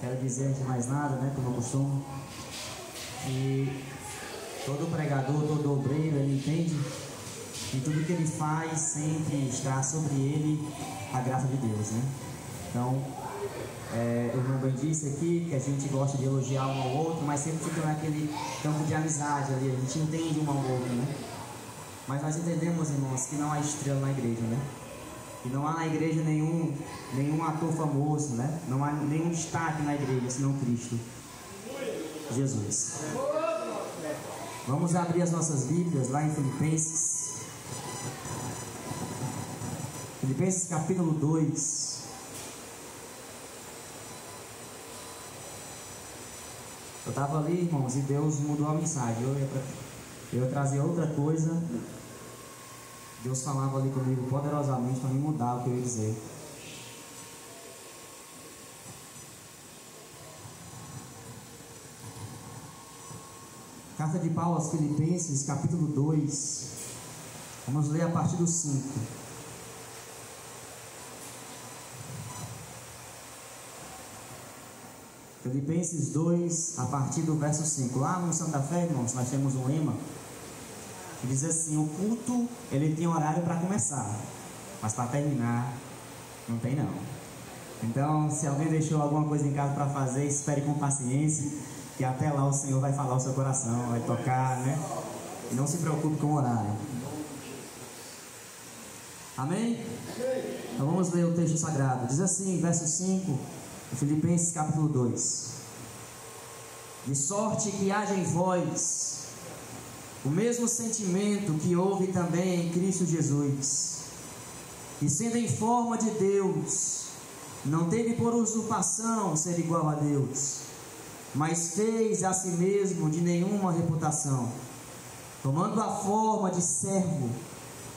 Quero dizer antes de mais nada, como eu costumo, que todo pregador, todo obreiro, ele entende que tudo que ele faz sempre está sobre ele a graça de Deus, Então, o irmão bem disse aqui que a gente gosta de elogiar um ao outro, mas sempre fica naquele campo de amizade ali, a gente entende um ao outro, Mas nós entendemos, irmãos, que não há estrela na igreja, E não há na igreja nenhum ator famoso, Não há nenhum destaque na igreja, senão Cristo Jesus. Vamos abrir as nossas Bíblias lá em Filipenses. Filipenses capítulo 2. Eu estava ali, irmãos, e Deus mudou a mensagem. Eu ia trazer outra coisa. Deus falava ali comigo poderosamente para me mudar o que eu ia dizer. Carta de Paulo aos Filipenses, capítulo 2. Vamos ler a partir do 5. Filipenses 2, a partir do verso 5. Lá no Santa Fé, irmãos, nós temos um lema que diz assim: o culto, ele tem horário para começar, mas para terminar, não tem não. Então, se alguém deixou alguma coisa em casa para fazer, espere com paciência, que até lá o Senhor vai falar o seu coração, vai tocar, E não se preocupe com o horário. Amém? Então vamos ler o texto sagrado. Diz assim, verso 5, Filipenses capítulo 2. De sorte que haja em vós o mesmo sentimento que houve também em Cristo Jesus, e sendo em forma de Deus, não teve por usurpação ser igual a Deus, mas fez a si mesmo de nenhuma reputação, tomando a forma de servo,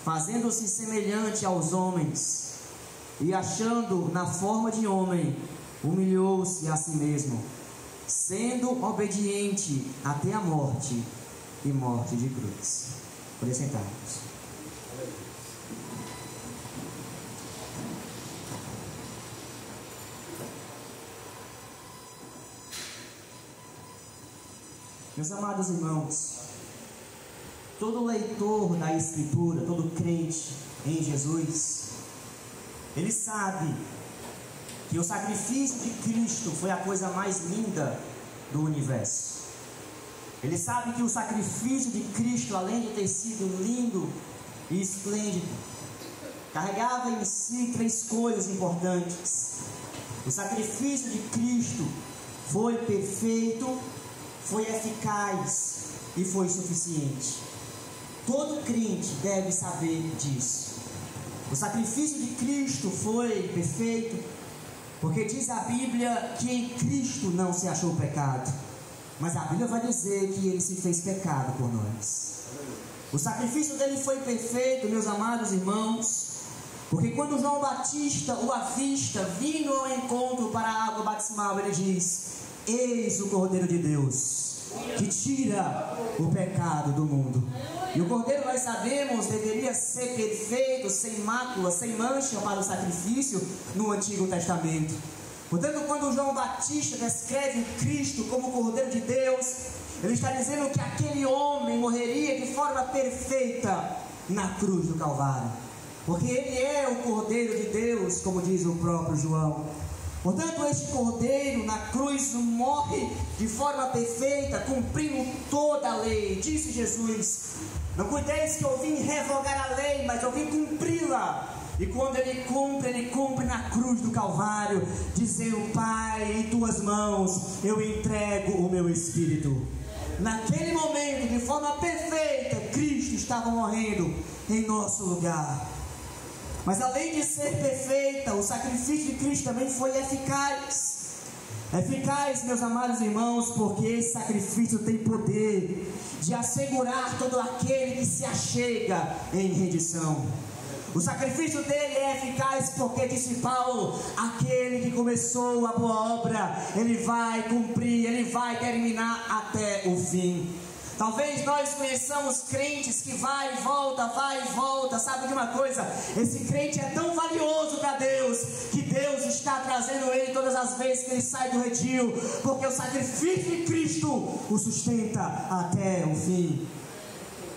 fazendo-se semelhante aos homens, e achando na forma de homem, humilhou-se a si mesmo, sendo obediente até a morte, e morte de cruz. Por sentarmos. Meus amados irmãos, todo leitor da Escritura, todo crente em Jesus, ele sabe que o sacrifício de Cristo foi a coisa mais linda do universo. Ele sabe que o sacrifício de Cristo, além de ter sido lindo e esplêndido, carregava em si 3 coisas importantes. O sacrifício de Cristo foi perfeito, foi eficaz e foi suficiente. Todo crente deve saber disso. O sacrifício de Cristo foi perfeito, porque diz a Bíblia que em Cristo não se achou pecado. Mas a Bíblia vai dizer que ele se fez pecado por nós. O sacrifício dele foi perfeito, meus amados irmãos, porque quando João Batista o avista, vindo ao encontro para a água batismal, ele diz: eis o Cordeiro de Deus, que tira o pecado do mundo. E o Cordeiro, nós sabemos, deveria ser perfeito, sem mácula, sem mancha para o sacrifício no Antigo Testamento. Portanto, quando João Batista descreve Cristo como Cordeiro de Deus, ele está dizendo que aquele homem morreria de forma perfeita na cruz do Calvário, porque ele é o Cordeiro de Deus, como diz o próprio João. Portanto, este Cordeiro na cruz morre de forma perfeita, cumprindo toda a lei. Disse Jesus: não cuideis que eu vim revogar a lei, mas eu vim cumpri-la. E quando ele cumpre na cruz do Calvário, dizendo: Pai, em tuas mãos eu entrego o meu espírito. Naquele momento, de forma perfeita, Cristo estava morrendo em nosso lugar. Mas além de ser perfeita, o sacrifício de Cristo também foi eficaz. Eficaz, meus amados irmãos, porque esse sacrifício tem poder de assegurar todo aquele que se achega em rendição. O sacrifício dele é eficaz porque, disse Paulo, aquele que começou a boa obra, ele vai cumprir, ele vai terminar até o fim. Talvez nós conheçamos crentes que vai e volta. Sabe de uma coisa? Esse crente é tão valioso para Deus, que Deus está trazendo ele todas as vezes que ele sai do redil, porque o sacrifício de Cristo o sustenta até o fim.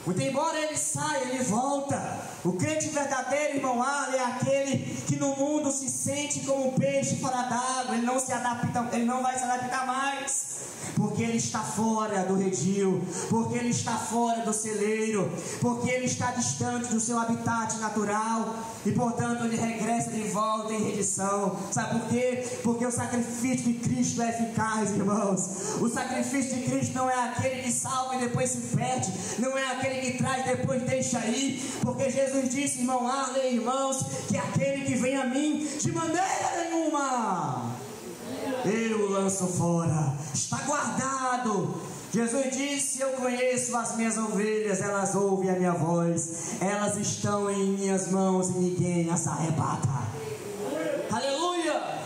Muito embora ele saia, ele volta. O crente verdadeiro, irmão Arley, é aquele que no mundo se sente como um peixe fora d'água. Ele não vai se adaptar mais, porque ele está fora do redil, porque ele está fora do celeiro, porque ele está distante do seu habitat natural, e portanto ele regressa de volta em redição. Sabe por quê? Porque o sacrifício de Cristo é eficaz, irmãos. O sacrifício de Cristo não é aquele que salva e depois se perde, não é aquele que traz e depois deixa ir, porque Jesus disse, irmão Arley, irmãos, que aquele que vem a mim, de maneira nenhuma eu lanço fora, está guardado. Jesus disse, eu conheço as minhas ovelhas, elas ouvem a minha voz, elas estão em minhas mãos e ninguém as arrebata. Aleluia!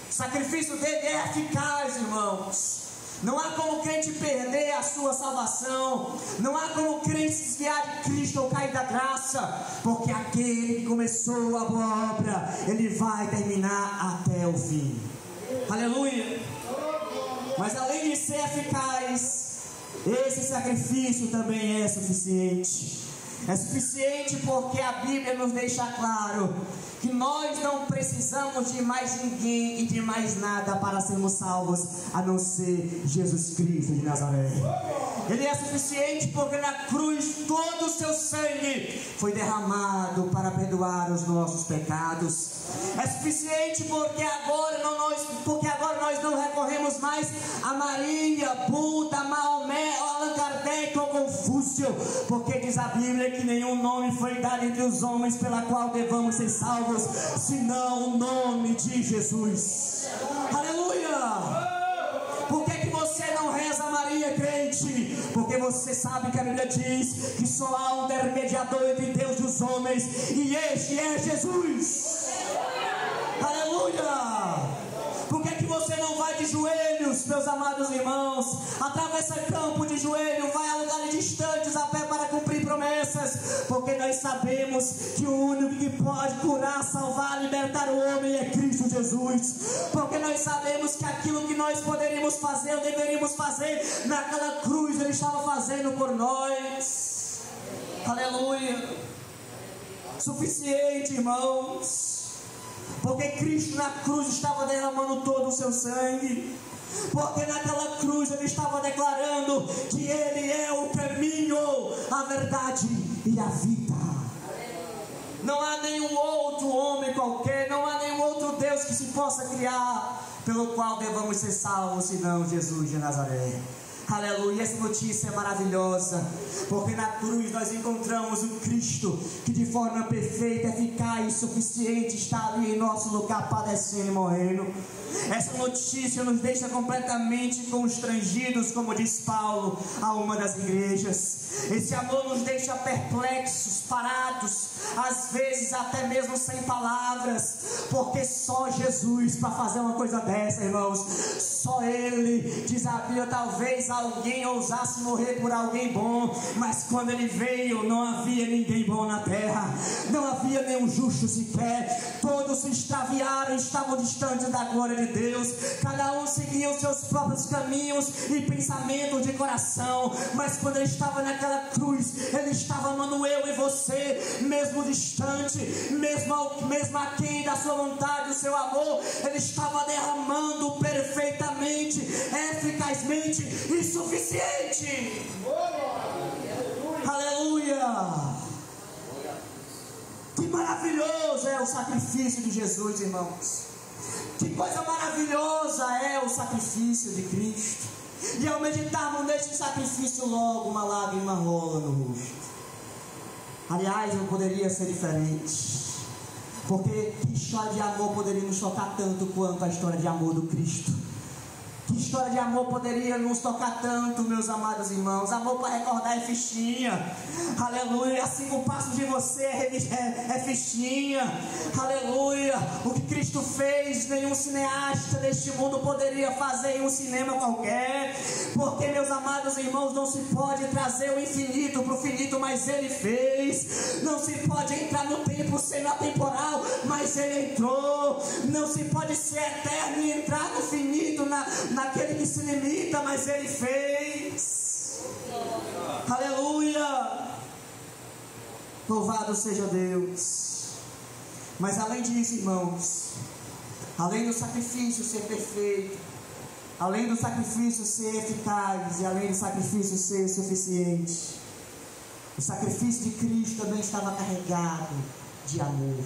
O sacrifício dele é eficaz, irmãos. Não há como o crente perder a sua salvação, não há como o crente se desviar de Cristo ou cair da graça, porque aquele que começou a boa obra, ele vai terminar até o fim. Aleluia! Mas além de ser eficaz, esse sacrifício também é suficiente. É suficiente porque a Bíblia nos deixa claro que nós não precisamos de mais ninguém e de mais nada para sermos salvos, a não ser Jesus Cristo de Nazaré. Ele é suficiente porque na cruz todo o seu sangue foi derramado para perdoar os nossos pecados. É suficiente porque agora nós não recorremos mais a Maria, Buda, Maomé, Allan Kardec ou Confúcio, porque diz a Bíblia que nenhum nome foi dado entre os homens pela qual devamos ser salvos, senão o nome de Jesus. Aleluia! Por que você não reza a Maria, crente? Porque você sabe que a Bíblia diz que só há um intermediador entre Deus e os homens, e este é Jesus. Aleluia! Por que você não vai de joelhos, meus amados irmãos? Atravessa campo de joelho, vai a lugares distantes a pé para cumprir promessas, porque nós sabemos que o único que pode curar, salvar, libertar o homem é Cristo Jesus. Porque nós sabemos que aquilo que nós poderíamos fazer, ou deveríamos fazer, naquela cruz Ele estava fazendo por nós. Aleluia! Suficiente, irmãos. Porque Cristo na cruz estava derramando todo o seu sangue. Porque naquela cruz Ele estava declarando que Ele é o caminho, a verdade e a vida. Não há nenhum outro homem qualquer, não há nenhum outro Deus que se possa criar pelo qual devamos ser salvos, senão Jesus de Nazaré. Aleluia, essa notícia é maravilhosa, porque na cruz nós encontramos o Cristo que de forma perfeita, eficaz e suficiente está ali em nosso lugar padecendo e morrendo. Essa notícia nos deixa completamente constrangidos, como diz Paulo a uma das igrejas. Esse amor nos deixa perplexos, parados, às vezes até mesmo sem palavras, porque só Jesus para fazer uma coisa dessa, irmãos, só Ele. Diz a Bíblia, talvez alguém ousasse morrer por alguém bom, mas quando Ele veio não havia ninguém bom na terra, não havia nenhum justo sequer, todos se extraviaram, estavam distantes da glória de Deus, cada um seguia os seus próprios caminhos e pensamentos de coração. Mas quando Ele estava naquela cruz, Ele estava amando eu e você, mesmo distante, mesmo aquém da sua vontade, o seu amor, Ele estava derramando perfeitamente, eficazmente e suficiente. Aleluia! Que maravilhoso é o sacrifício de Jesus, irmãos. Que coisa maravilhosa é o sacrifício de Cristo. E ao meditarmos neste sacrifício, logo uma lágrima rola no rosto. Aliás, não poderia ser diferente, porque que história de amor poderia nos tocar tanto quanto a história de amor do Cristo? Que história de amor poderia nos tocar tanto, meus amados irmãos? Amor para recordar é fichinha. Aleluia. 5 passos de você é fichinha. Aleluia. O que Cristo fez, nenhum cineasta deste mundo poderia fazer em um cinema qualquer. Porque, meus amados irmãos, não se pode trazer o infinito para o finito, mas Ele fez. Não se pode entrar no tempo sendo atemporal, mas Ele entrou. Não se pode ser eterno e entrar no finito, naquele que se limita, mas Ele fez. Aleluia! Louvado seja Deus. Mas além disso, irmãos, além do sacrifício ser perfeito, além do sacrifício ser eficaz e além do sacrifício ser suficiente, o sacrifício de Cristo também estava carregado de amor.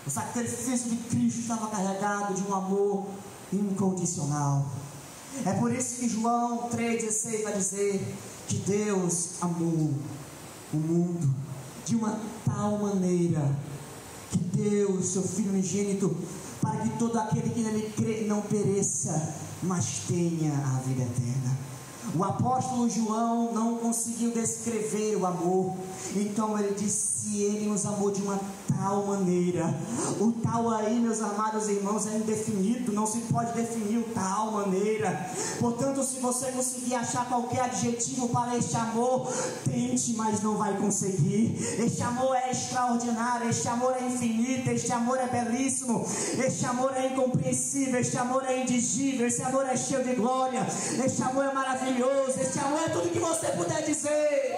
O sacrifício de Cristo estava carregado de um amor incondicional. É por isso que João 3,16 vai dizer que Deus amou o mundo de uma tal maneira que deu o seu Filho unigênito, para que todo aquele que nele crê não pereça, mas tenha a vida eterna. O apóstolo João não conseguiu descrever o amor, então ele disse: Ele nos amou de uma tal maneira. O tal aí, meus amados irmãos, é indefinido, não se pode definir o tal maneira. Portanto, se você conseguir achar qualquer adjetivo para este amor, tente, mas não vai conseguir. Este amor é extraordinário, este amor é infinito, este amor é belíssimo, este amor é incompreensível, este amor é indigível, este amor é cheio de glória, este amor é maravilhoso, este amor é tudo que você puder dizer.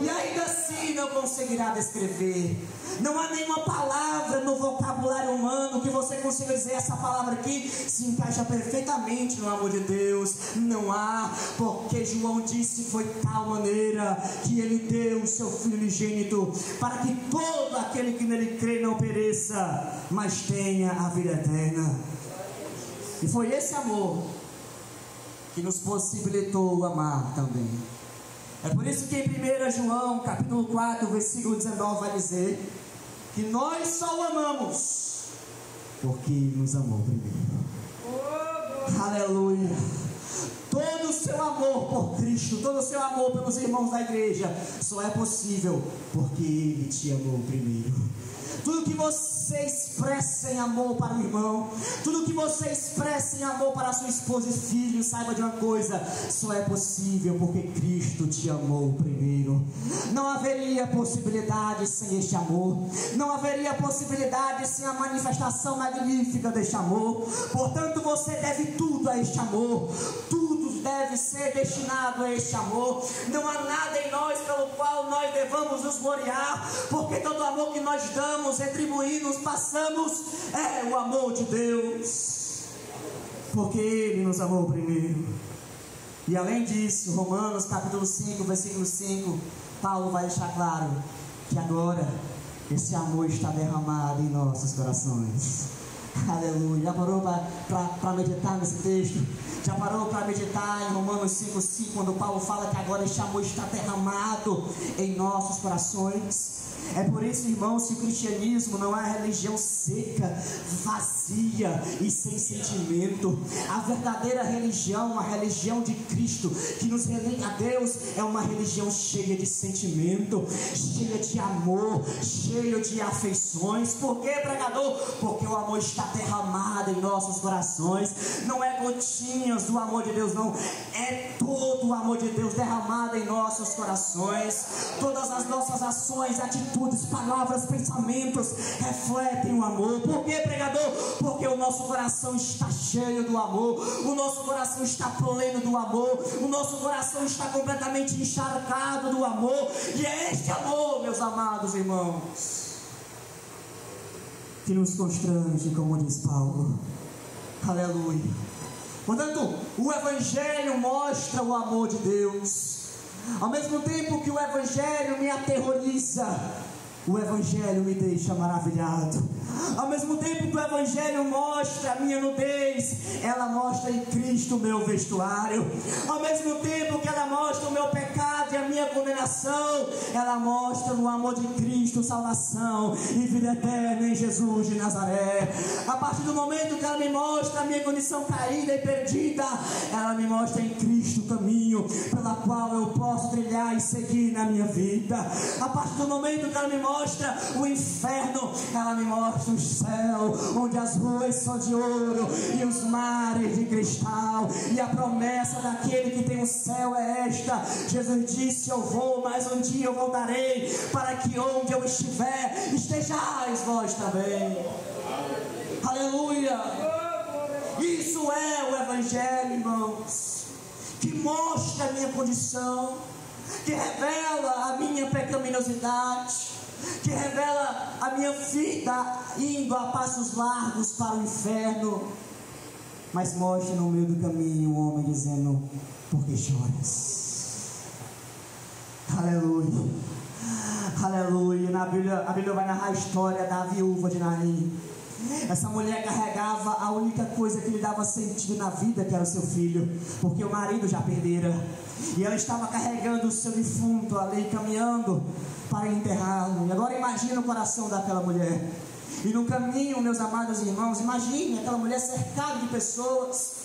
E ainda assim não conseguirá descrever. Não há nenhuma palavra no vocabulário humano que você consiga dizer: essa palavra aqui se encaixa perfeitamente no amor de Deus. Não há, porque João disse: foi tal maneira que Ele deu o seu Filho unigênito, para que todo aquele que nele crê não pereça, mas tenha a vida eterna. E foi esse amor que nos possibilitou amar também. É por isso que em 1 João capítulo 4, versículo 19 vai dizer que nós só o amamos porque nos amou primeiro. Aleluia! Todo o seu amor por Cristo, todo o seu amor pelos irmãos da igreja só é possível porque Ele te amou primeiro. Tudo que você expressa em amor para o irmão, tudo que você expressa em amor para a sua esposa e filho, saiba de uma coisa: só é possível porque Cristo te amou primeiro. Não haveria possibilidade sem este amor, não haveria possibilidade sem a manifestação magnífica deste amor. Portanto, você deve tudo a este amor, tudo deve ser destinado a este amor. Não há nada em nós pelo qual nós devamos nos gloriar, porque todo amor que nós damos, retribuímos, passamos, é o amor de Deus, porque Ele nos amou primeiro. E além disso, Romanos capítulo 5, versículo 5, Paulo vai deixar claro que agora esse amor está derramado em nossos corações. Aleluia. Já parou para meditar nesse texto? Já parou para meditar em Romanos 5,5, quando Paulo fala que agora este amor está derramado em nossos corações? É por isso, irmãos, que o cristianismo não é religião seca, vazia e sem sentimento. A verdadeira religião, a religião de Cristo, que nos religa a Deus, é uma religião cheia de sentimento, cheia de amor, cheia de afeições. Por quê, pregador? Porque o amor está derramado em nossos corações. Não é gotinhas do amor de Deus, não. É todo o amor de Deus derramado em nossos corações. Todas as nossas ações, atitudes, palavras, pensamentos refletem o amor. Por quê, pregador? Porque o nosso coração está cheio do amor, o nosso coração está pleno do amor, o nosso coração está completamente encharcado do amor. E é este amor, meus amados irmãos, que nos constrange, como diz Paulo. Aleluia. Portanto, o Evangelho mostra o amor de Deus. Ao mesmo tempo que o Evangelho me aterroriza, o Evangelho me deixa maravilhado. Ao mesmo tempo que o Evangelho mostra a minha nudez, ela mostra em Cristo o meu vestuário. Ao mesmo tempo que ela mostra o meu pecado e a minha condenação, ela mostra no amor de Cristo salvação e vida eterna em Jesus de Nazaré. A partir do momento que ela me mostra a minha condição caída e perdida, ela me mostra em Cristo o caminho pela qual eu posso trilhar e seguir na minha vida. A partir do momento que ela me mostra mostra o inferno, ela me mostra o céu, onde as ruas são de ouro e os mares de cristal. E a promessa daquele que tem o céu é esta: Jesus disse: eu vou, mas um dia eu voltarei, para que onde eu estiver, estejais vós também. Aleluia! Isso é o Evangelho, irmãos, que mostra a minha condição, que revela a minha pecaminosidade, que revela a minha vida indo a passos largos para o inferno, mas mostra no meio do caminho um homem dizendo: por que choras? Aleluia, aleluia. Na Bíblia, a Bíblia vai narrar a história da viúva de Naim. Essa mulher carregava a única coisa que lhe dava sentido na vida, que era o seu filho, porque o marido já perdera, e ela estava carregando o seu defunto ali, caminhando para enterrá-lo. E agora imagine o coração daquela mulher. E no caminho, meus amados irmãos, imagine aquela mulher cercada de pessoas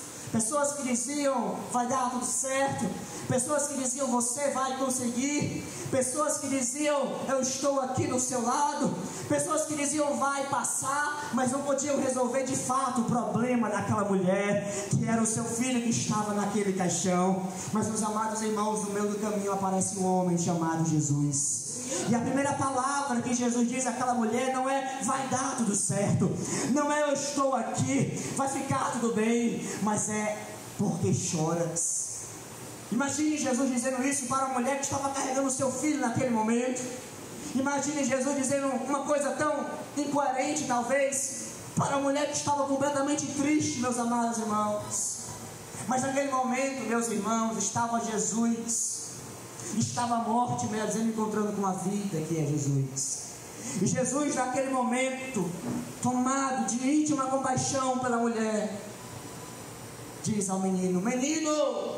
que diziam: vai dar tudo certo. Pessoas que diziam: você vai conseguir. Pessoas que diziam: eu estou aqui do seu lado. Pessoas que diziam: vai passar. Mas não podiam resolver de fato o problema daquela mulher, que era o seu filho que estava naquele caixão. Mas, meus amados irmãos, no meio do caminho aparece um homem chamado Jesus. E a primeira palavra que Jesus diz àquela mulher não é: vai dar tudo certo, não é: eu estou aqui, vai ficar tudo bem, mas é: porque choras. Imagine Jesus dizendo isso para uma mulher que estava carregando o seu filho naquele momento. Imagine Jesus dizendo uma coisa tão incoerente, talvez, para uma mulher que estava completamente triste, meus amados irmãos. Mas naquele momento, meus irmãos, estava Jesus, estava a morte mesmo encontrando com a vida, que é Jesus. E Jesus, naquele momento, tomado de íntima compaixão pela mulher, diz ao menino: menino,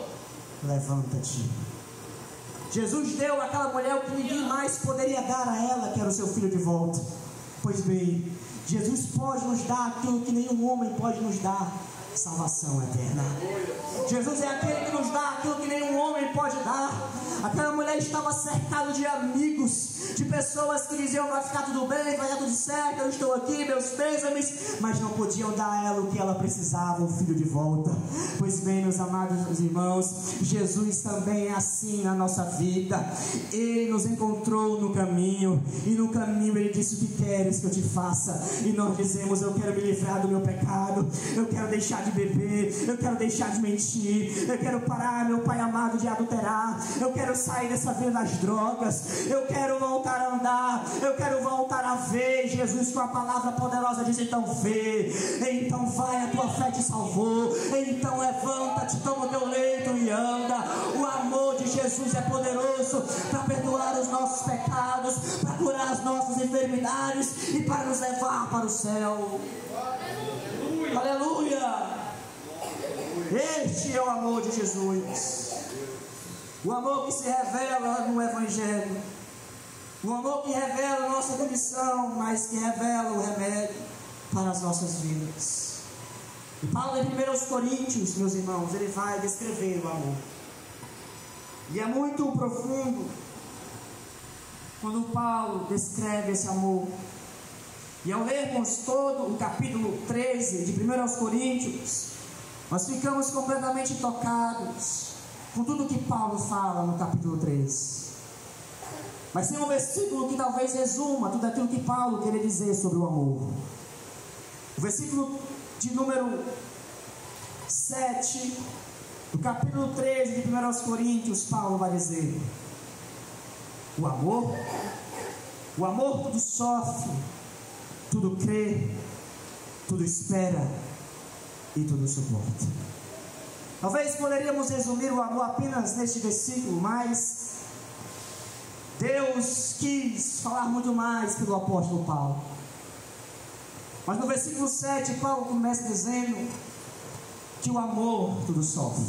levanta-te. Jesus deu àquela mulher o que ninguém mais poderia dar a ela, que era o seu filho de volta. Pois bem, Jesus pode nos dar aquilo que nenhum homem pode nos dar: salvação eterna. Jesus é aquele que nos dá aquilo que nenhum homem pode dar. Aquela mulher estava cercada de amigos, de pessoas que diziam: vai ficar tudo bem, vai dar tudo certo, eu estou aqui, meus pêsames, mas não podiam dar a ela o que ela precisava: o filho de volta. Pois bem, meus amados irmãos, Jesus também é assim na nossa vida. Ele nos encontrou no caminho, e no caminho Ele disse: o que queres que eu te faça? E nós dizemos: eu quero me livrar do meu pecado, eu quero deixar de beber, eu quero deixar de mentir, eu quero parar, meu Pai amado, de adulterar, eu quero sair dessa vida das drogas, eu quero voltar a andar, eu quero voltar a ver. Jesus, com a palavra poderosa, diz: então vê, então vai, a tua fé te salvou, então levanta-te, toma o teu leito e anda. O amor de Jesus é poderoso para perdoar os nossos pecados, para curar as nossas enfermidades e para nos levar para o céu. Aleluia! Este é o amor de Jesus, o amor que se revela no Evangelho, o amor que revela a nossa condição, mas que revela o remédio para as nossas vidas. E Paulo, em 1 Coríntios, meus irmãos, ele vai descrever o amor, e é muito profundo quando Paulo descreve esse amor. E ao lermos todo o capítulo 13 de 1 Coríntios, nós ficamos completamente tocados com tudo que Paulo fala no capítulo 13. Mas tem um versículo que talvez resuma tudo aquilo que Paulo queria dizer sobre o amor. O versículo de número 7 do capítulo 13 de 1 Coríntios, Paulo vai dizer: o amor tudo sofre, tudo crê, tudo espera e tudo suporta. Talvez poderíamos resumir o amor apenas neste versículo, mas Deus quis falar muito mais pelo apóstolo Paulo. Mas no versículo 7, Paulo começa dizendo que o amor tudo sofre.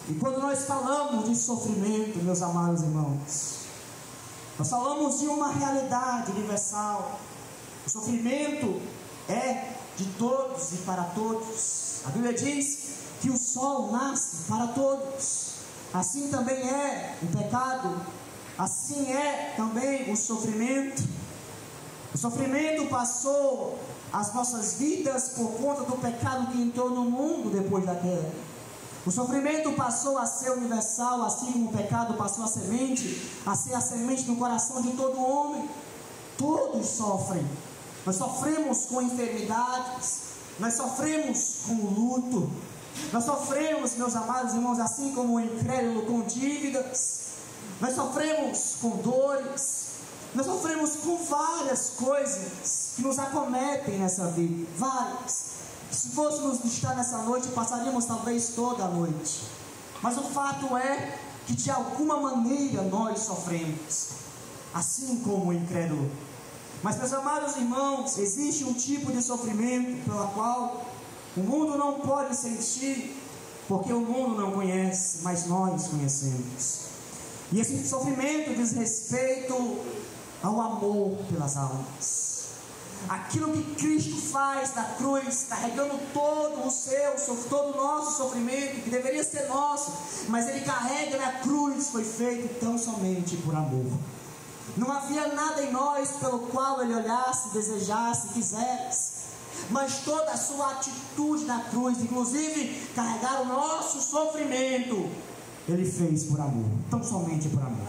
E quando nós falamos de sofrimento, meus amados irmãos, nós falamos de uma realidade universal. O sofrimento é de todos e para todos. A Bíblia diz que o sol nasce para todos. Assim também é o pecado assim é também o sofrimento. O sofrimento passou as nossas vidas por conta do pecado que entrou no mundo depois da queda. O sofrimento passou a ser universal, assim como o pecado passou a ser a semente no coração de todo homem. Todos sofrem. Nós sofremos com enfermidades, nós sofremos com luto, nós sofremos, meus amados irmãos, assim como o incrédulo, com dívidas, nós sofremos com dores, nós sofremos com várias coisas que nos acometem nessa vida, várias. Se fôssemos estar nessa noite, passaríamos talvez toda a noite. Mas o fato é que de alguma maneira nós sofremos, assim como o incrédulo. Mas, meus amados irmãos, existe um tipo de sofrimento pela qual o mundo não pode sentir, porque o mundo não conhece, mas nós conhecemos. E esse sofrimento diz respeito ao amor pelas almas. Aquilo que Cristo faz na cruz, carregando todo o nosso sofrimento, que deveria ser nosso, mas Ele carrega na cruz, foi feito tão somente por amor. Não havia nada em nós pelo qual Ele olhasse, desejasse, quisesse, mas toda a sua atitude na cruz, inclusive carregar o nosso sofrimento, Ele fez por amor, tão somente por amor.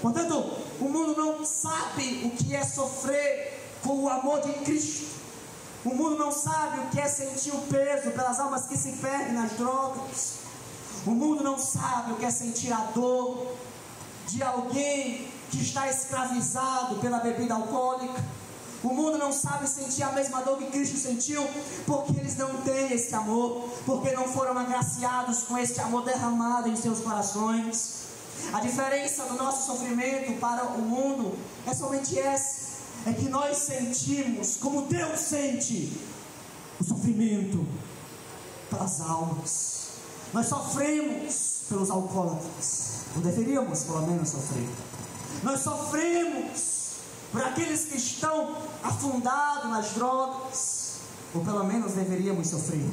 Portanto, o mundo não sabe o que é sofrer com o amor de Cristo. O mundo não sabe o que é sentir o peso pelas almas que se perdem nas drogas. O mundo não sabe o que é sentir a dor de alguém que está escravizado pela bebida alcoólica. O mundo não sabe sentir a mesma dor que Cristo sentiu, porque eles não têm esse amor, porque não foram agraciados com esse amor derramado em seus corações. A diferença do nosso sofrimento para o mundo é somente essa: é que nós sentimos como Deus sente o sofrimento pelas almas. Nós sofremos pelos alcoólatras, ou deveríamos pelo menos sofrer. Nós sofremos por aqueles que estão afundados nas drogas, ou pelo menos deveríamos sofrer.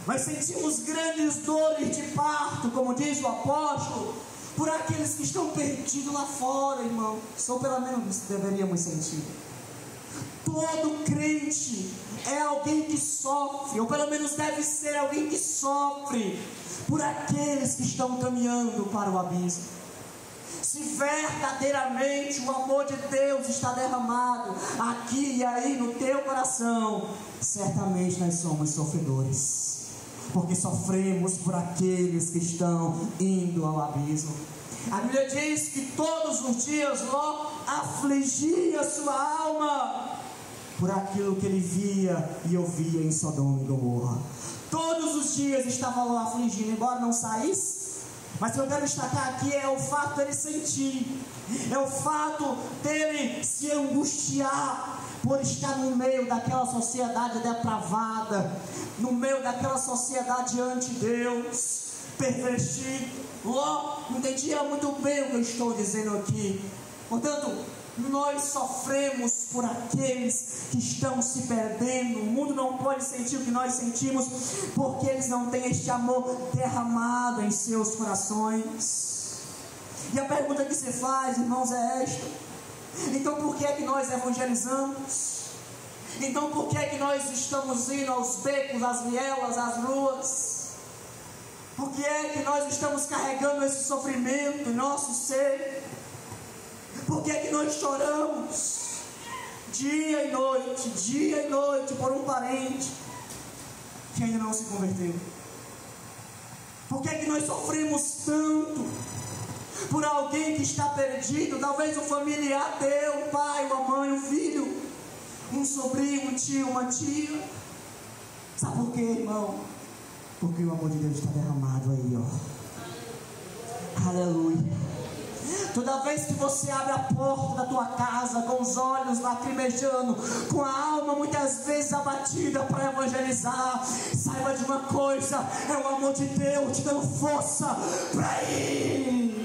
Nós sentimos grandes dores de parto, como diz o apóstolo, por aqueles que estão perdidos lá fora, irmão, ou pelo menos deveríamos sentir. Todo crente é alguém que sofre, ou pelo menos deve ser alguém que sofre por aqueles que estão caminhando para o abismo. Se verdadeiramente o amor de Deus está derramado aqui e aí no teu coração, certamente nós somos sofredores, porque sofremos por aqueles que estão indo ao abismo. A Bíblia diz que todos os dias Ló afligia sua alma por aquilo que ele via e ouvia em Sodoma e Gomorra. Todos os dias estava Ló afligindo, embora não saísse. Mas o que eu quero destacar aqui é o fato dele sentir, é o fato dele se angustiar por estar no meio daquela sociedade depravada, no meio daquela sociedade anti-Deus, pervertida. Ló entendia muito bem o que eu estou dizendo aqui. Portanto, nós sofremos por aqueles que estão se perdendo. O mundo não pode sentir o que nós sentimos, porque eles não têm este amor derramado em seus corações. E a pergunta que se faz, irmãos, é esta: então por que é que nós evangelizamos? Então por que é que nós estamos indo aos becos, às vielas, às ruas? Por que é que nós estamos carregando esse sofrimento em nosso ser? Por que é que nós choramos dia e noite por um parente que ainda não se converteu? Por que é que nós sofremos tanto por alguém que está perdido? Talvez um familiar teu, um pai, uma mãe, um filho, um sobrinho, um tio, uma tia. Sabe por quê, irmão? Porque o amor de Deus está derramado aí, ó. Aleluia. Toda vez que você abre a porta da tua casa com os olhos lacrimejando, com a alma muitas vezes abatida para evangelizar, saiba de uma coisa: é o amor de Deus te dando força para ir.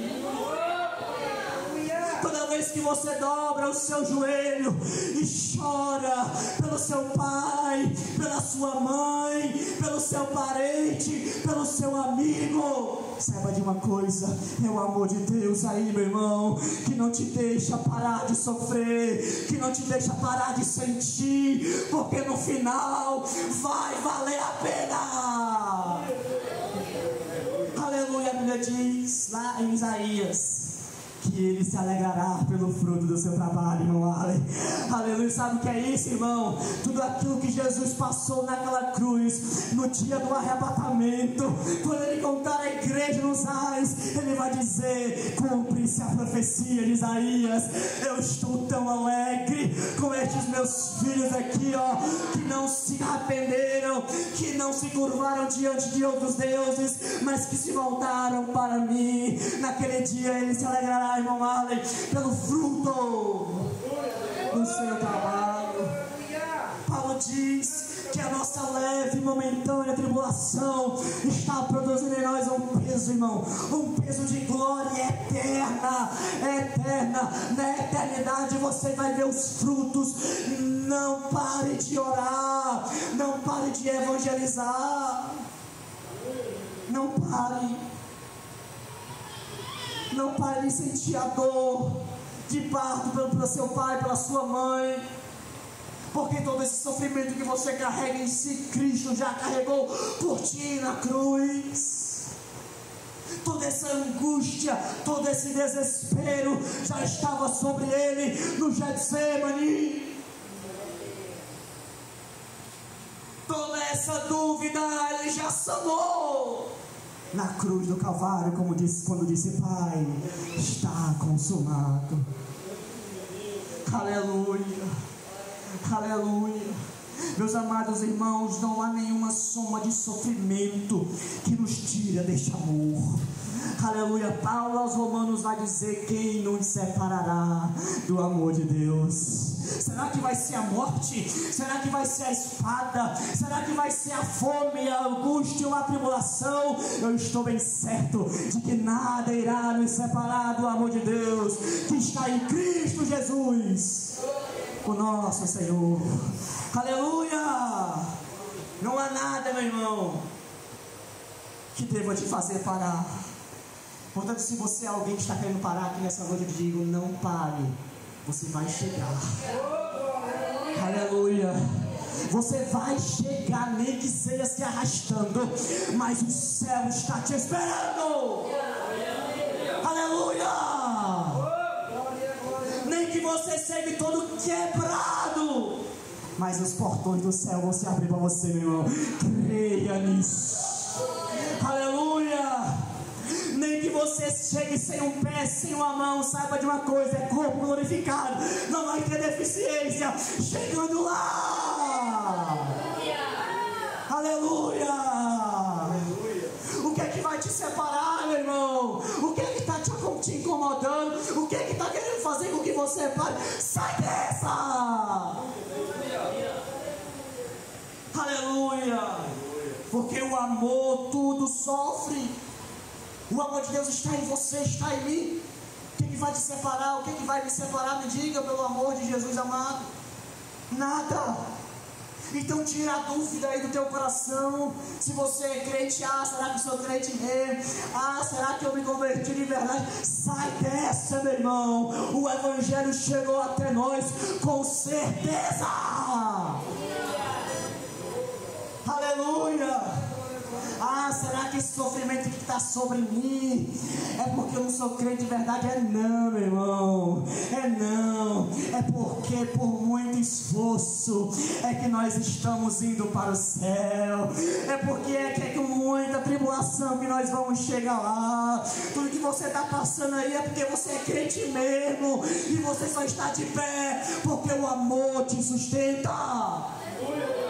Toda vez que você dobra o seu joelho e chora pelo seu pai, pai, pela sua mãe, pelo seu parente, pelo seu amigo. Saiba de uma coisa, é o amor de Deus aí, meu irmão, que não te deixa parar de sofrer, que não te deixa parar de sentir, porque no final vai valer a pena. Aleluia. A Bíblia diz lá em Isaías que ele se alegrará pelo fruto do seu trabalho, irmão. Aleluia. Sabe o que é isso, irmão? Tudo aquilo que Jesus passou naquela cruz, no dia do arrebatamento, quando ele contar a igreja nos ais, ele vai dizer: cumpre-se a profecia de Isaías. Eu estou tão alegre com estes meus filhos aqui, que não se arrependeram, que não se curvaram diante de outros deuses, mas que se voltaram para mim. Naquele dia ele se alegrará, irmão Marley, pelo fruto do seu trabalho. Paulo diz que a nossa leve e momentânea tribulação está produzindo em nós um peso, irmão, um peso de glória eterna, eterna. Na eternidade você vai ver os frutos. Não pare de orar, não pare de evangelizar, não pare de sentir a dor de parto pelo seu pai, pela sua mãe, porque todo esse sofrimento que você carrega em si, Cristo já carregou por ti na cruz. Toda essa angústia, todo esse desespero já estava sobre ele no Getsemane. Toda essa dúvida ele já sanou na cruz do Calvário, como disse, quando disse: Pai, está consumado. Aleluia, aleluia. Meus amados irmãos, não há nenhuma soma de sofrimento que nos tira deste amor. Aleluia. Paulo aos Romanos vai dizer: quem nos separará do amor de Deus? Será que vai ser a morte? Será que vai ser a espada? Será que vai ser a fome, a angústia ou a tribulação? Eu estou bem certo de que nada irá nos separar do amor de Deus que está em Cristo Jesus, o nosso Senhor. Aleluia. Não há nada, meu irmão, que deva te fazer parar. Portanto, se você é alguém que está querendo parar aqui nessa noite, eu digo: não pare, você vai chegar. Aleluia. Você vai chegar, nem que seja se arrastando, mas o céu está te esperando. Aleluia. Nem que você chegue todo quebrado, mas os portões do céu vão se abrir para você, meu irmão. Creia nisso. Aleluia. Nem que você chegue sem um pé, sem uma mão, saiba de uma coisa: é corpo glorificado, não vai ter deficiência chegando lá. Aleluia. Aleluia. O que é que vai te separar, meu irmão? O que é que está te incomodando? O que é que está querendo fazer com que você pare? Sai dessa. Aleluia. Porque o amor tudo sofre. O amor de Deus está em você, está em mim. O que vai te separar? O que vai me separar? Me diga, pelo amor de Jesus amado. Nada. Então tira a dúvida aí do teu coração. Se você é crente: será que eu sou crente mesmo? Será que eu me converti de verdade? Sai dessa, meu irmão. O Evangelho chegou até nós com certeza. Aleluia. Será que esse sofrimento que está sobre mim é porque eu não sou crente de verdade? É não, meu irmão. É não. É porque por muito esforço é que nós estamos indo para o céu. É porque é com muita tribulação que nós vamos chegar lá. Tudo que você está passando aí é porque você é crente mesmo, e você só está de pé porque o amor te sustenta. Aleluia.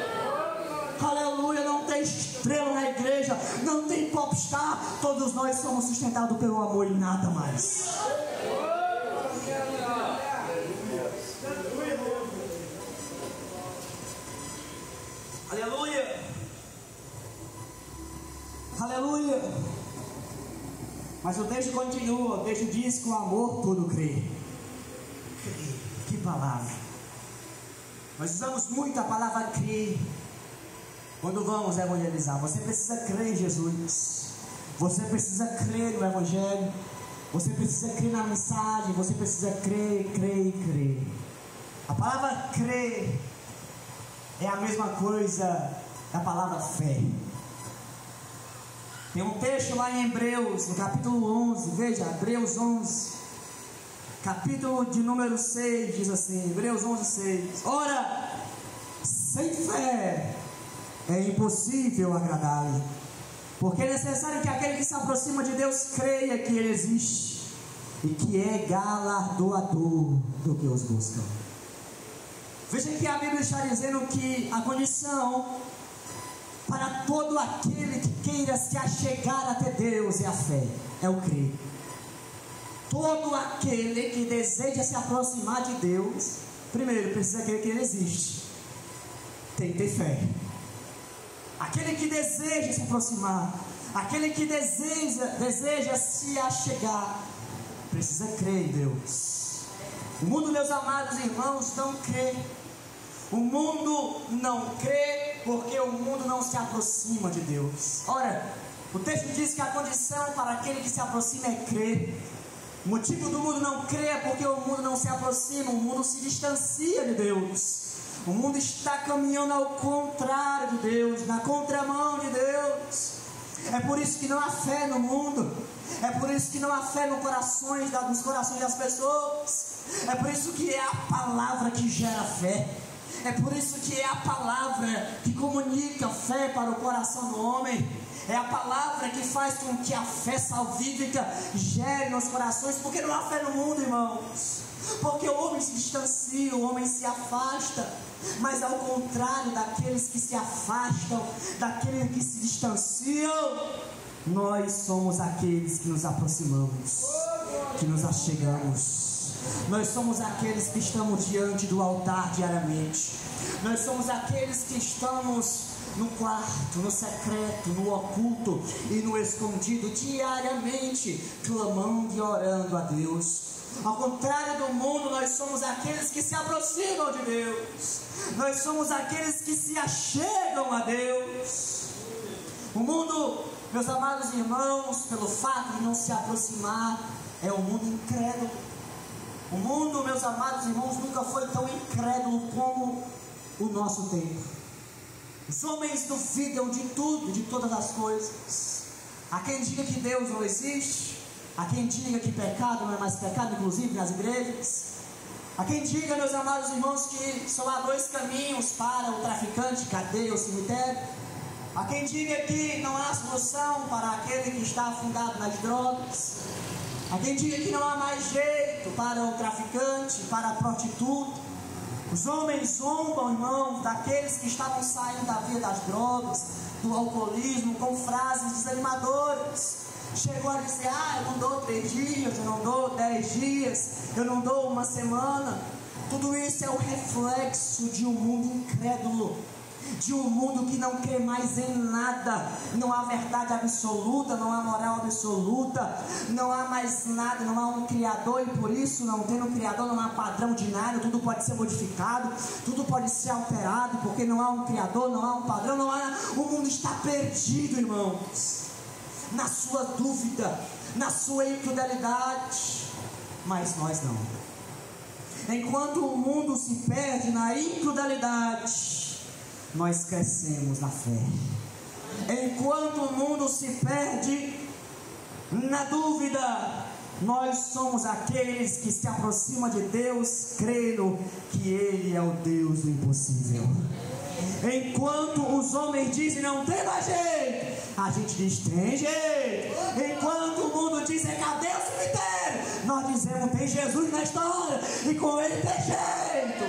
Não tem estrela na igreja, não tem popstar. Todos nós somos sustentados pelo amor e nada mais. Aleluia. Aleluia. Mas o texto continua. O texto diz que o amor tudo crê. Que palavra. Nós usamos muito a palavra crer quando vamos evangelizar. Você precisa crer em Jesus. Você precisa crer no Evangelho. Você precisa crer na mensagem. Você precisa crer, crer e crer. A palavra crer é a mesma coisa da palavra fé. Tem um texto lá em Hebreus, no capítulo 11. Veja, Hebreus 11, capítulo de número 6, diz assim, Hebreus 11, 6. Ora, sem fé é impossível agradar-lhe, porque é necessário que aquele que se aproxima de Deus creia que Ele existe e que é galardoador do que os buscam. Veja que a Bíblia está dizendo que a condição para todo aquele que queira se achegar até Deus é a fé, é o crer. Todo aquele que deseja se aproximar de Deus, primeiro precisa crer que Ele existe, tem que ter fé. Aquele que deseja se aproximar, aquele que deseja se achegar, precisa crer em Deus. O mundo, meus amados irmãos, não crê. O mundo não crê porque o mundo não se aproxima de Deus. Ora, o texto diz que a condição para aquele que se aproxima é crer. O motivo do mundo não crer é porque o mundo não se aproxima, o mundo se distancia de Deus. O mundo está caminhando ao contrário de Deus, na contramão de Deus. É por isso que não há fé no mundo. É por isso que não há fé nos corações das pessoas. É por isso que é a palavra que gera fé. É por isso que é a palavra que comunica fé para o coração do homem. É a palavra que faz com que a fé salvífica gere nos corações. Porque não há fé no mundo, irmãos. Porque o homem se distancia, o homem se afasta. Mas ao contrário daqueles que se afastam, daqueles que se distanciam, nós somos aqueles que nos aproximamos, que nos achegamos. Nós somos aqueles que estamos diante do altar diariamente. Nós somos aqueles que estamos no quarto, no secreto, no oculto e no escondido diariamente, clamando e orando a Deus. Ao contrário do mundo, nós somos aqueles que se aproximam de Deus. Nós somos aqueles que se achegam a Deus. O mundo, meus amados irmãos, pelo fato de não se aproximar, é um mundo incrédulo. O mundo, meus amados irmãos, nunca foi tão incrédulo como o nosso tempo. Os homens duvidam de tudo, de todas as coisas. Há quem diga que Deus não existe. Há quem diga que pecado não é mais pecado, inclusive nas igrejas. Há quem diga, meus amados irmãos, que só há dois caminhos para o traficante, cadeia ou cemitério. Há quem diga que não há solução para aquele que está afundado nas drogas. Há quem diga que não há mais jeito para o traficante, para a prostituta. Os homens zombam, irmãos, daqueles que estavam saindo da via das drogas, do alcoolismo, com frases desanimadoras. Chegou a dizer, eu não dou 3 dias, eu não dou 10 dias, eu não dou uma semana. Tudo isso é o reflexo de um mundo incrédulo, de um mundo que não crê mais em nada. Não há verdade absoluta, não há moral absoluta, não há mais nada, não há um Criador. E por isso, não tendo um Criador, não há padrão de nada. Tudo pode ser modificado, tudo pode ser alterado, porque não há um Criador, não há um padrão, não há. O mundo está perdido, irmãos, na sua dúvida, na sua infidelidade. Mas nós não. Enquanto o mundo se perde na infidelidade, nós crescemos na fé. Enquanto o mundo se perde na dúvida, nós somos aqueles que se aproximam de Deus, crendo que Ele é o Deus do impossível. Enquanto os homens dizem não tem mais jeito, a gente diz tem jeito. Enquanto o mundo diz cadê o cemitério, nós dizemos tem Jesus na história e com Ele tem jeito.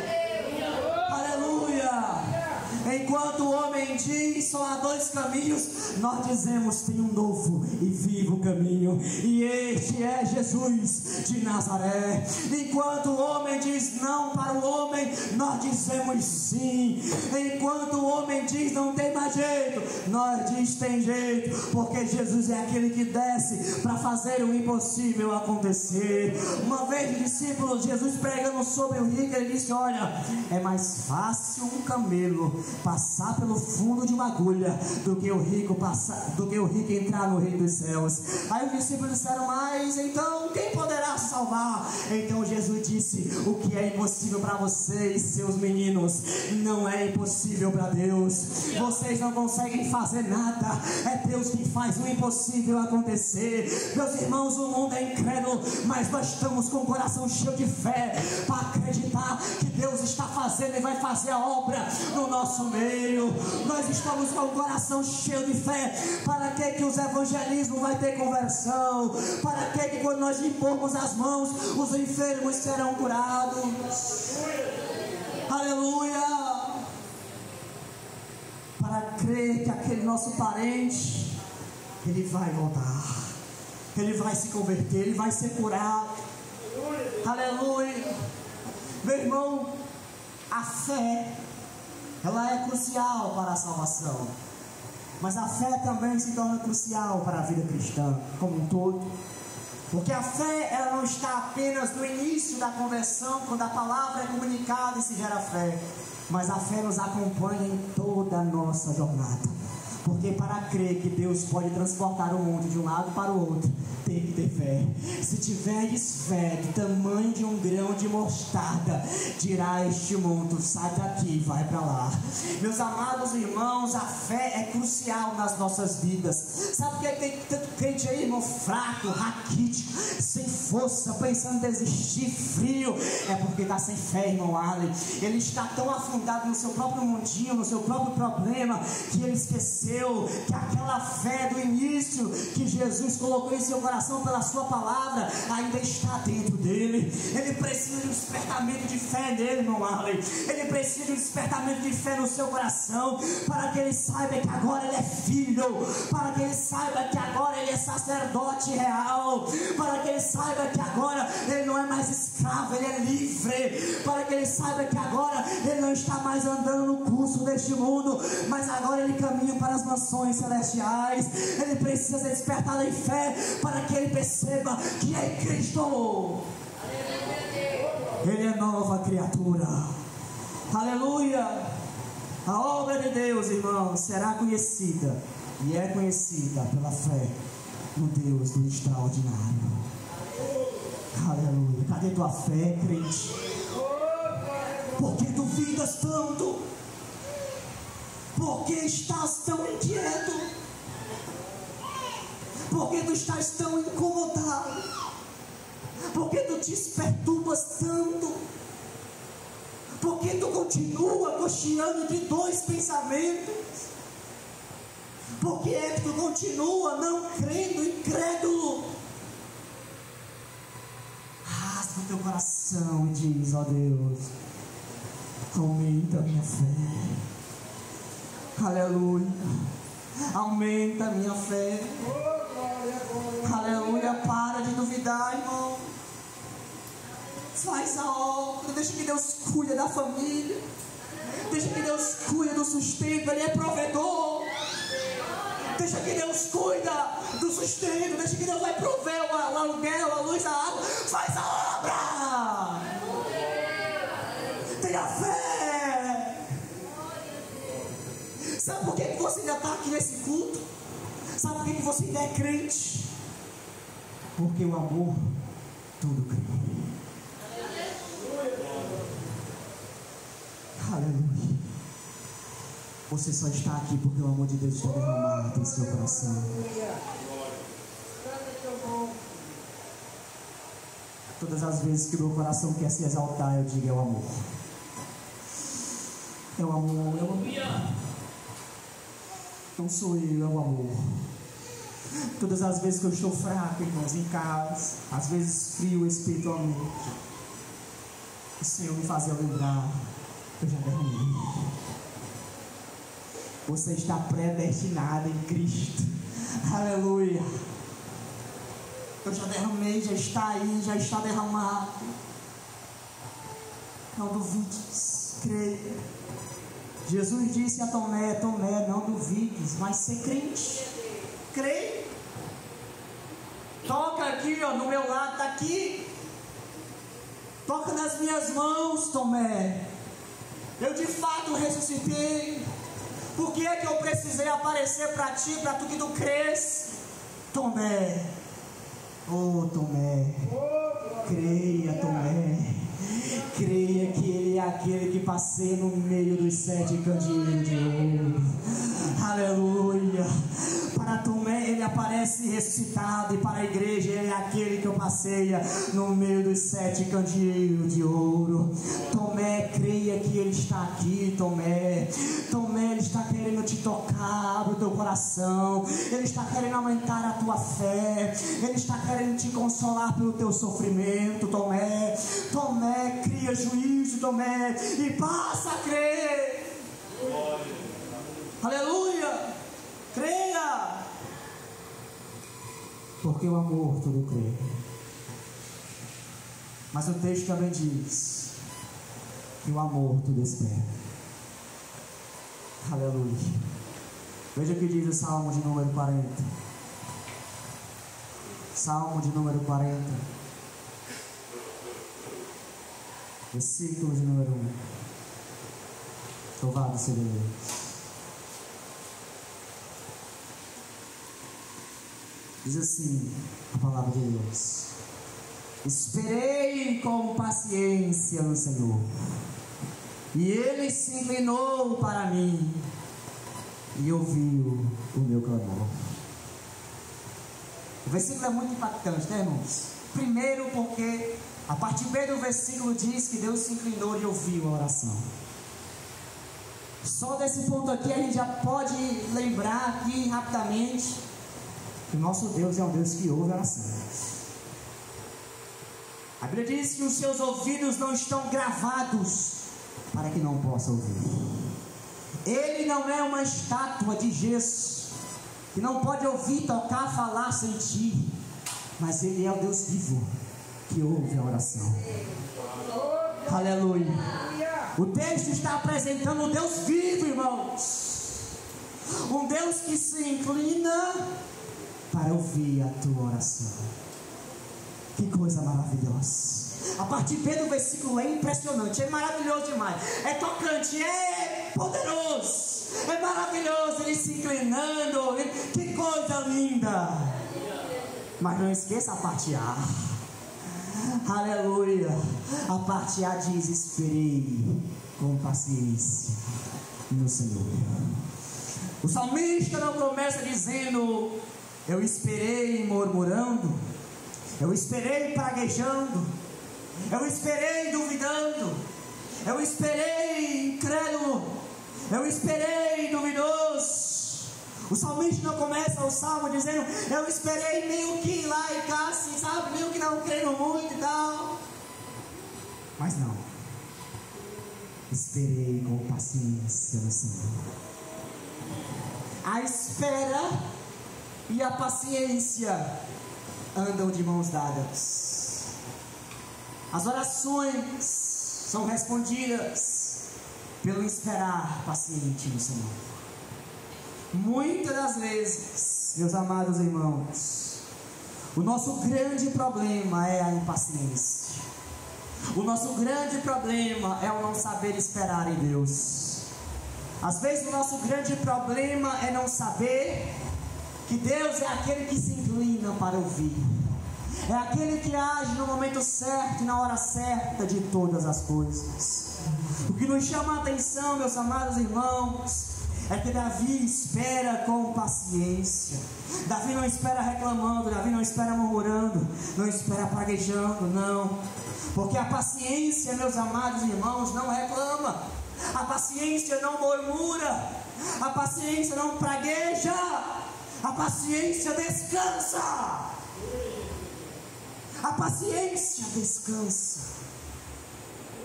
Aleluia. Enquanto o homem diz só há dois caminhos, nós dizemos tem um novo e vivo caminho, e este é Jesus de Nazaré. Enquanto o homem diz não para o homem, nós dizemos sim. Enquanto o homem diz não tem mais jeito, nós diz tem jeito, porque Jesus é aquele que desce para fazer o impossível acontecer. Uma vez o discípulo Jesus pregando sobre o rico, ele disse: olha, é mais fácil um camelo passar pelo fundo de uma agulha do que o rico entrar no reino dos céus. Aí os discípulos disseram: mas então quem poderá salvar? Então Jesus disse: o que é impossível para vocês, seus meninos, não é impossível para Deus. Vocês não conseguem fazer nada, é Deus que faz o impossível acontecer. Meus irmãos, o mundo é incrédulo, mas nós estamos com o coração cheio de fé para acreditar que Deus está fazendo e vai fazer a obra no nosso meio. Nós estamos com o coração cheio de fé. Para que os evangelismos vai ter conversão? Para que quando nós impormos as mãos, os enfermos serão curados? Aleluia! Para crer que aquele nosso parente, ele vai voltar, ele vai se converter, ele vai ser curado. Aleluia! Meu irmão, a fé, ela é crucial para a salvação, mas a fé também se torna crucial para a vida cristã como um todo, porque a fé, ela não está apenas no início da conversão, quando a palavra é comunicada e se gera fé, mas a fé nos acompanha em toda a nossa jornada. Porque para crer que Deus pode transportar o mundo de um lado para o outro, tem que ter fé. Se tiveres fé do tamanho de um grão de mostarda, dirá este monte: sai daqui e vai para lá. Meus amados irmãos, a fé é crucial nas nossas vidas. Sabe por que tem tanto crente aí, irmão, fraco, raquítico, sem força, pensando em desistir, frio? É porque está sem fé, irmão Allen. Ele está tão afundado no seu próprio mundinho, no seu próprio problema, que ele esqueceu que aquela fé do início que Jesus colocou em seu coração pela sua palavra ainda está dentro dele. Ele precisa de um despertamento de fé nele, irmão Arley. Ele precisa de um despertamento de fé no seu coração, para que ele saiba que agora ele é filho, para que ele saiba que agora ele é sacerdote real, para que ele saiba que agora ele não é mais escravo, ele é livre, para que ele saiba que agora ele não está mais andando no curso deste mundo, mas agora ele caminha para as nações celestiais. Ele precisa ser despertado em fé para que ele perceba que é Cristo. Ele é nova criatura. Aleluia! A obra de Deus, irmãos, será conhecida, e é conhecida pela fé no Deus do extraordinário. Aleluia! Cadê tua fé, crente? Por que duvidas tanto? Por que estás tão inquieto? Por que tu estás tão incomodado? Por que tu te perturbas tanto? Por que tu continua cocheando de dois pensamentos? Por que é que tu continua não crendo, incrédulo? Rasga o teu coração e diz: ó Deus, aumenta a minha fé. Aleluia, aumenta a minha fé. Aleluia, para de duvidar, irmão. Faz a obra, deixa que Deus cuide da família, deixa que Deus cuide do sustento. Ele é provedor. Deixa que Deus cuida do sustento, deixa que Deus vai prover o aluguel, a luz, a água. Faz a obra. Tenha fé. Sabe por que você ainda está aqui nesse culto? Sabe por que você ainda é crente? Porque o amor tudo crê. Aleluia. Você só está aqui porque o amor de Deus está derramado em seu coração. Todas as vezes que o meu coração quer se exaltar, eu digo: é o amor. É o amor, é o amor. Não sou eu, é o amor. Todas as vezes que eu estou fraco, irmãos, em casa, às vezes frio espiritualmente, o Senhor me fazia lembrar: eu já derramei. Você está predestinado em Cristo. Aleluia. Eu já derramei, já está aí, já está derramado. Não duvides, creia. Jesus disse a Tomé: Tomé, não duvides, mas ser crente. Creia. Toca aqui, ó, no meu lado, está aqui. Toca nas minhas mãos, Tomé. Eu de fato ressuscitei. Por que é que eu precisei aparecer para ti, para tu que tu crês? Tomé. Oh, Tomé. Creia, Tomé. Creia que Ele é aquele que passeia no meio dos 7 candeeiros de ouro. Aleluia. Para Tomé Ele aparece ressuscitado, e para a igreja Ele é aquele que passeia no meio dos 7 candeeiros de ouro. Tomé, creia que Ele está aqui, Tomé. Tomé, Ele está querendo te tocar, abre o teu coração. Ele está querendo aumentar a tua fé. Ele está querendo te consolar pelo teu sofrimento, Tomé. Tomé, cria juízo, Tomé, e passa a crer. Aleluia. Creia, porque o amor tudo crê. Mas o texto também diz que o amor tudo espera. Aleluia. Veja o que diz o Salmo de número 40. Salmo de número 40, versículo de número 1. Louvado seja Deus. Diz assim a palavra de Deus: esperei com paciência no Senhor, e Ele se inclinou para mim e ouviu o meu clamor. O versículo é muito impactante, né, irmãos? Primeiro porque a parte B do versículo diz que Deus se inclinou e ouviu a oração. Só desse ponto aqui a gente já pode lembrar aqui rapidamente que o nosso Deus é um Deus que ouve orações. A Bíblia diz que os seus ouvidos não estão gravados para que não possa ouvir. Ele não é uma estátua de gesso que não pode ouvir, tocar, falar, sentir, mas Ele é o Deus vivo que ouve a oração. Aleluia. O texto está apresentando um Deus vivo, irmãos. Um Deus que se inclina para ouvir a tua oração. Que coisa maravilhosa. A parte B do versículo é impressionante, é maravilhoso demais, é tocante, é poderoso, é maravilhoso. Ele se inclinando, que coisa linda. Mas não esqueça a parte A. Aleluia. A parte A diz: esperei com paciência no Senhor. O salmista não começa dizendo: eu esperei murmurando, eu esperei praguejando, eu esperei duvidando, eu esperei incrédulo, eu esperei duvidoso. O salmista não começa o salmo dizendo: eu esperei meio que lá e cá, assim, sabe, meio que não creio muito e tal. Mas não, esperei com paciência no Senhor. A espera e a paciência andam de mãos dadas. As orações são respondidas pelo esperar paciente no Senhor. Muitas das vezes, meus amados irmãos, o nosso grande problema é a impaciência. O nosso grande problema é o não saber esperar em Deus. Às vezes o nosso grande problema é não saber que Deus é aquele que se inclina para ouvir, é aquele que age no momento certo e na hora certa de todas as coisas. O que nos chama a atenção, meus amados irmãos, é que Davi espera com paciência. Davi não espera reclamando, Davi não espera murmurando, não espera praguejando, não. Porque a paciência, meus amados irmãos, não reclama. A paciência não murmura. A paciência não pragueja. A paciência descansa. A paciência descansa.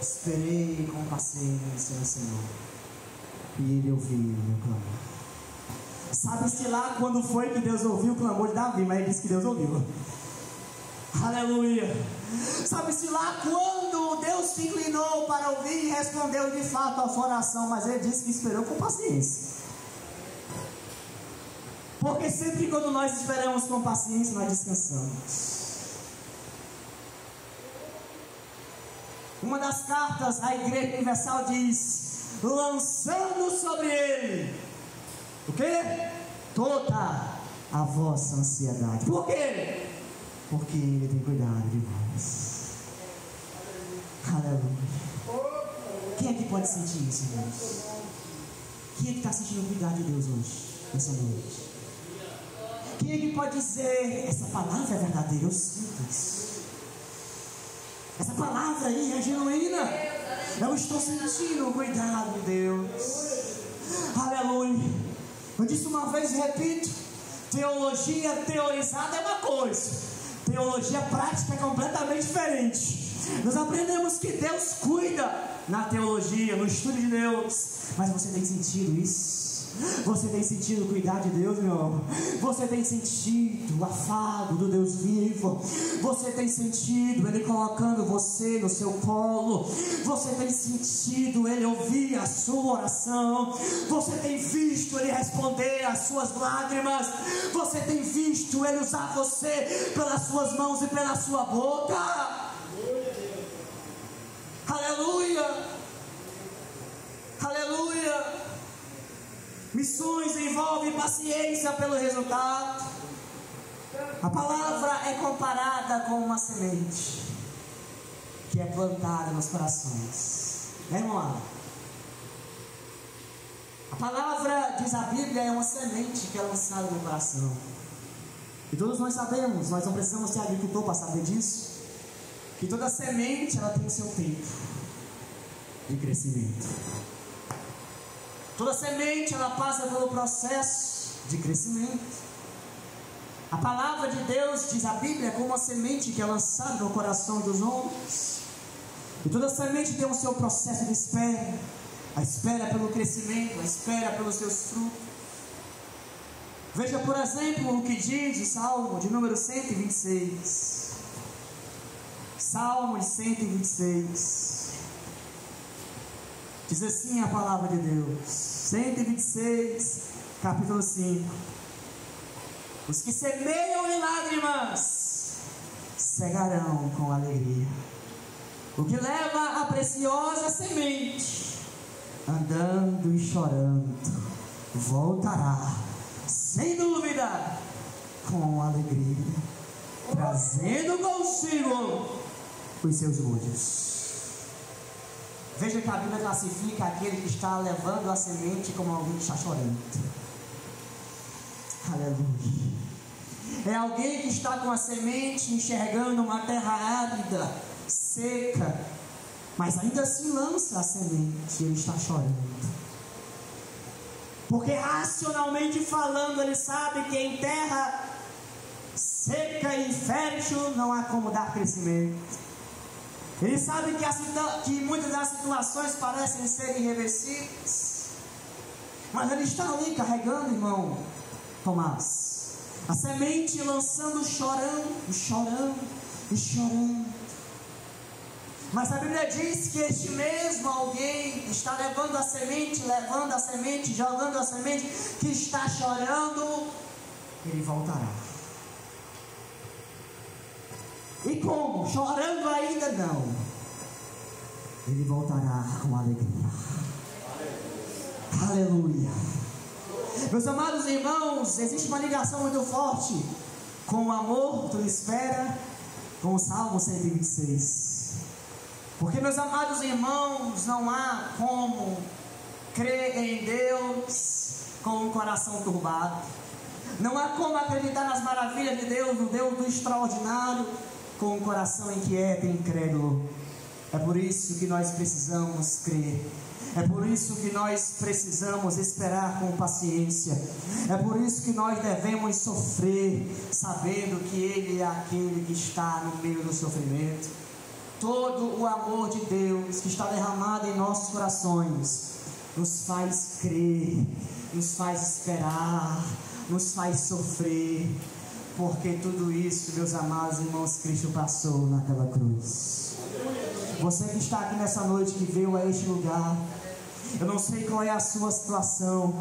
Esperei com paciência no Senhor, e Ele ouviu o meu clamor. Sabe-se lá quando foi que Deus ouviu o clamor de Davi, mas ele disse que Deus ouviu. Aleluia. Sabe-se lá quando Deus se inclinou para ouvir e respondeu de fato a sua oração, mas ele disse que esperou com paciência. Porque sempre quando nós esperamos com paciência, nós descansamos. Uma das cartas à Igreja Universal diz: lançando sobre ele o quê? Toda a vossa ansiedade. Por quê? Porque ele tem cuidado de nós. Aleluia. Quem é que pode sentir isso, irmãos? Quem é que está sentindo o cuidado de Deus hoje, nessa noite? Quem é que pode dizer: essa palavra é verdadeira, eu sinto isso. Essa palavra aí é genuína. Eu estou sentindo o cuidado de Deus. Aleluia. Eu disse uma vez e repito: teologia teorizada é uma coisa, teologia prática é completamente diferente. Nós aprendemos que Deus cuida na teologia, no estudo de Deus. Mas você tem sentido isso? Você tem sentido o cuidado de Deus, meu irmão? Você tem sentido o afago do Deus vivo? Você tem sentido Ele colocando você no seu colo? Você tem sentido Ele ouvir a sua oração? Você tem visto Ele responder às suas lágrimas? Você tem visto Ele usar você pelas suas mãos e pela sua boca? Aleluia! Aleluia! Missões envolvem paciência pelo resultado. A palavra é comparada com uma semente que é plantada nos corações. Vamos lá. A palavra, diz a Bíblia, é uma semente que é lançada no coração. E todos nós sabemos, nós não precisamos ser agricultor para saber disso, que toda semente ela tem o seu tempo de crescimento. Toda semente ela passa pelo processo de crescimento. A palavra de Deus, diz a Bíblia, é como uma semente que é lançada no coração dos homens. E toda semente tem o seu processo de espera. A espera pelo crescimento, a espera pelos seus frutos. Veja, por exemplo, o que diz o Salmo de número 126. Salmo de 126. Diz assim a palavra de Deus, 126, capítulo 5. Os que semeiam em lágrimas cegarão com alegria. O que leva a preciosa semente, andando e chorando, voltará, sem dúvida, com alegria, trazendo consigo os seus molhos. Veja que a Bíblia classifica aquele que está levando a semente como alguém que está chorando. Aleluia. É alguém que está com a semente enxergando uma terra árida, seca, mas ainda assim lança a semente e ele está chorando. Porque racionalmente falando, ele sabe que em terra seca e fértil não há como dar crescimento. Ele sabe que muitas das situações parecem ser irreversíveis, mas ele está ali carregando, irmão Tomás, a semente lançando, chorando, chorando e chorando. Mas a Bíblia diz que este mesmo alguém está levando a semente, jogando a semente, que está chorando, ele voltará. E como? Chorando ainda não. Ele voltará com alegria. Aleluia. Meus amados irmãos, existe uma ligação muito forte com o amor, tu espera, com o Salmo 126. Porque, meus amados irmãos, não há como crer em Deus com um coração turbado. Não há como acreditar nas maravilhas de Deus, no Deus do extraordinário, com um coração inquieto e incrédulo. É por isso que nós precisamos crer. É por isso que nós precisamos esperar com paciência. É por isso que nós devemos sofrer, sabendo que Ele é aquele que está no meio do sofrimento. Todo o amor de Deus que está derramado em nossos corações nos faz crer, nos faz esperar, nos faz sofrer, porque tudo isso, meus amados irmãos, Cristo passou naquela cruz. Você que está aqui nessa noite, que veio a este lugar, eu não sei qual é a sua situação,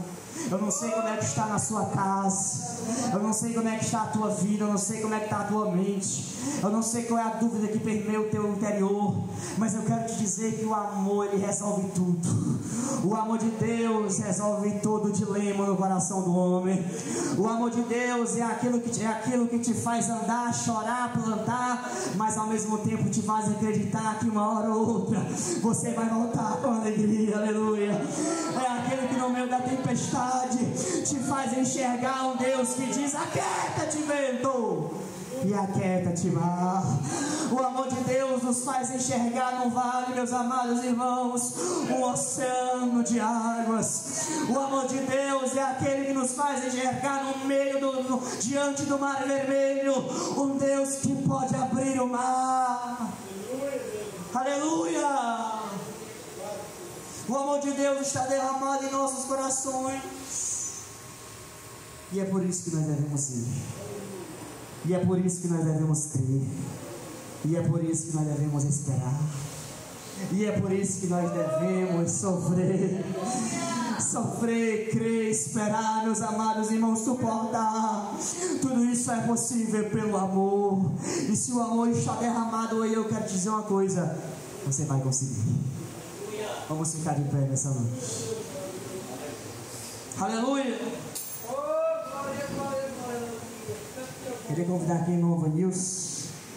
eu não sei como é que está na sua casa, eu não sei como é que está a tua vida, eu não sei como é que está a tua mente, eu não sei qual é a dúvida que permeia o teu interior, mas eu quero te dizer que o amor, ele resolve tudo. O amor de Deus resolve todo o dilema no coração do homem. O amor de Deus é aquilo que te faz andar, chorar, plantar, mas ao mesmo tempo te faz acreditar que uma hora ou outra você vai voltar com alegria, aleluia. É aquele que no meio da tempestade te faz enxergar um Deus que diz: aquieta-te, vento, e aquieta-te, mar. O amor de Deus nos faz enxergar no vale, meus amados irmãos, um oceano de águas. O amor de Deus é aquele que nos faz enxergar no meio diante do mar vermelho, um Deus que pode abrir o mar. Aleluia! O amor de Deus está derramado em nossos corações, e é por isso que nós devemos ir, e é por isso que nós devemos crer, e é por isso que nós devemos esperar, e é por isso que nós devemos sofrer, crer, esperar, meus amados irmãos, suportar. Tudo isso é possível pelo amor. E se o amor está derramado aí, eu quero te dizer uma coisa: você vai conseguir. Vamos ficar de pé nessa noite. Aleluia. Queria convidar aqui em novo Nilson.